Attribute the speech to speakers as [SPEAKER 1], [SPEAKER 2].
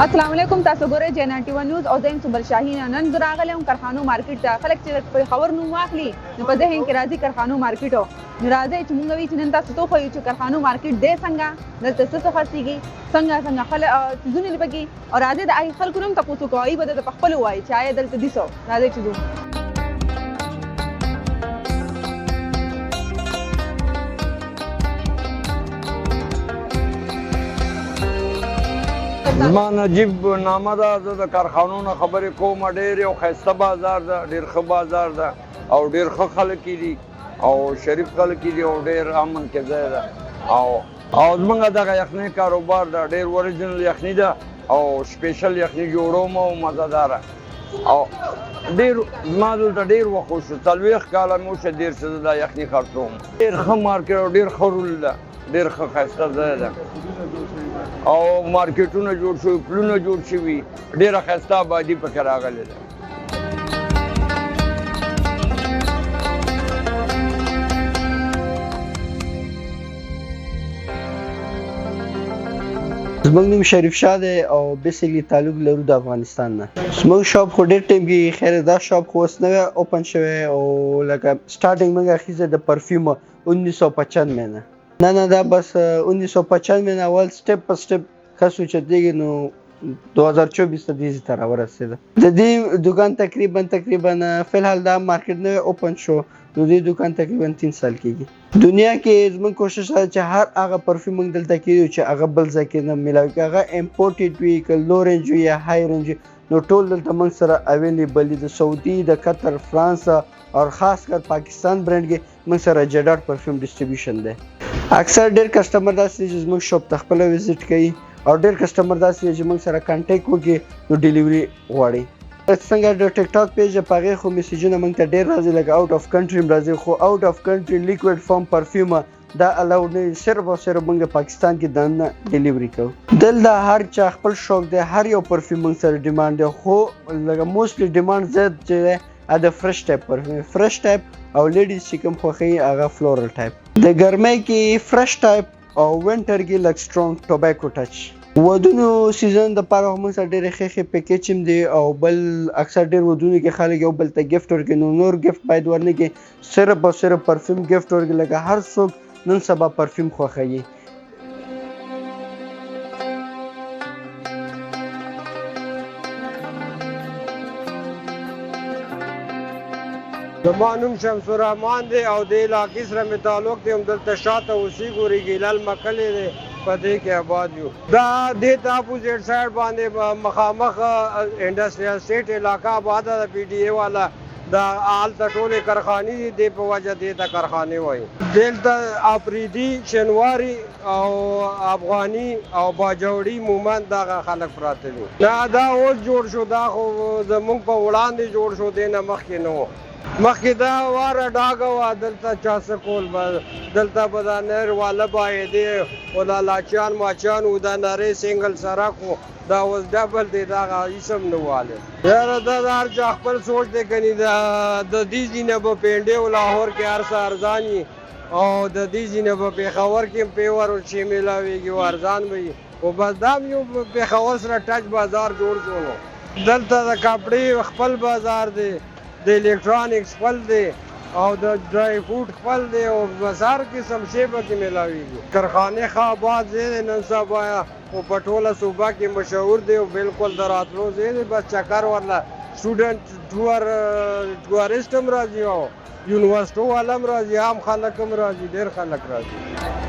[SPEAKER 1] السلام علیکم تاسو ګورئ جے 91 نیوز او زه یم صبر شاهین. نن زه راغلی یم کارخانو مارکیټ ته. خلک چې په خبر نوم واخلي نو په ذهن کې راځي کارخانو مارکیټ. نو راځئ چې موږ وایو چې نن تاسو ته وښیو چې کارخانو مارکیټ دی څنګه، دلته څه څه خرڅېږي، څنګه خلک څیزونه دي پکې، او راځئ د هغې خلکو نه هم تپوس وکړو، هغوی به درته په خپلو وایي چې آیا دلته دي څه. راځئ چې ځو.
[SPEAKER 2] زما نجیب نامه ده. زه د کارخانو نه خبرې کوم. ډېر یو ښایسته بازار ده، ډېر ښه بازار ده او ډېر ښه خلک دي او شریف خلک دي او ډېر امن کې ځای ده. او زموږ دغه یخنۍ کاروبار ده، ډېر اوریجنل یخني ده او سپیشل یخني جوړوم او مزهداره. او ډېر زما دلته ډېر وخت وشو، 40 کاله مې وشوه دېر چې زه دا یخني خرڅوم. ډېر ښه مارکېټ او ډېر ښه رول ده، ډېر ښه ښایسته ځای ده او مارکیټونه جوړ شوي، پلونه جوړ شوي، ډېره ښایسته آبادي پکې راغلې ده.
[SPEAKER 3] زموږ نوم شریف شاه دی او بیسیکلی تعلق لرو د افغانستان نه. زموږ شاپ خو ډېر ټایم کې خیر دا شاپ خو اوس نوی اوپن شوی او لکه سټارټینګ موږ اخیستی د پرفیوم 1995 نه. نه دا بس 1995 نه اول سټپ په سټپ ښه سوچتېږي نو 2024 ته دې ته راورسېده. د دې دوکان تقریبا فی الحال دا مارکیټ نوی اوپن شو نو دې دوکان تقریبا 3 سال کېږي. دنیا کې زموږ کوشش ده چې هر هغه پرفیوم موږ دلته کېږو چې هغه بل ځای کې نه میلاوي، که هغه امپورټډ وي، که لو رینج وي یا های رینج وي، نو ټول دلته موږ سره اویلیبل دي. د سعودي، د قطر، فرانس او خاص کر پاکستان برانډ کې موږ سره جډاټ پرفیوم ډسټریبیوشن دی. اکثر ډېر کسټمر داسې دي چې زموږ شاپ ته خپله وزټ کوي او ډېر کسټمر داسې دي چې موږ سره کانټیکټ وکړي نو ډیلیوري غواړي. څنګه د ټیک ټاک پیج په هغې خو میسیجونه موږ ته ډېر راځي، لکه آوټ اف کنټري هم راځي، خو آوټ اف کنټري لیکوډ فارم پرفیوم دا الاو نه، صرف او صرف موږ پاکستان کې دننه ډیلیوري کوو. دلته هر چا خپل شوق دی، هر یو پرفیوم موږ سره ډیمانډ دی، خو لکه موسټلی ډیمانډ زیات چې دی د فرش ټایپ پرفیوم، فرش ټایپ او لیډیز چې کوم خوښوي هغه فلورل ټایپ. د ګرمۍ کې فرش ټایپ او وینټر کې لږ سټرونګ ټوبیکو ټچ. ودونو سیزن دپاره موږ سره ډېرې ښې ښې پیکیج هم دی او بل اکثر ډېر ودونو کې خلک یو بل ته ګفټ ورکوي، نو نور ګفټ باید ورنه کړي، صرف او صرف پرفیوم ګفټ ورکړي، لکه هر څوک نن سبا پرفیوم خوښوي.
[SPEAKER 4] زما نوم شمس الرحمن دی او د علاقې سره مې تعلق دی، همدلته شاته اوسېږو، ریګیلل مکلې دی، په دې کې آباد یو. دا دې ته اپوزیټ سایډ باندې مخامخ انډسټریل سټیټ علاقه آباده ده، پی ډي اے والا دا هلته ټولې کارخانې دي، دې په وجه دې ته کارخانې وایي. دلته افریدي، شنواري او افغاني او باجوړي مومند دغه خلک پراته دي. نه دا اوس جوړ شو، دا خو زموږ په وړاندې جوړ شو، دې نه مخکې نه و. مخکې دا واره ډاګه وه، دلته چا څه کول به، دلته به دا نر واله بایدې او دا لاچیان ماچیان و، دا نری سنګل سړک و، دا اوس ډبل دی، دغه هېڅ هم نه واله. یاره دا د هر چا خپل سوچ دی، کني د دې ځینې به پینډې او لاهور کې هر څه ارزان وي او د دې ځینې به پېښور کې هم پیور چې میلاویږي او ارزان به وي، خو بس دا هم یو پېښور سره ټچ بازار جوړ شو. نو دلته د کپړې خپل بازار دی، د الکترونکس خپل دی او د ډرای فروټ خپل دی او بس هر قسم شی پکې میلاویږي. کارخانې ښه آباد ځای دی نن سبا خو په ټوله صوبه کې مشهور دی او بالکل د راتلو ځای دی. بس چکر ورله سټوډنټ ټورسټ هم راځي او یونیورسټو والا هم راځي، عام خلک هم راځي، ډېر خلک راځي.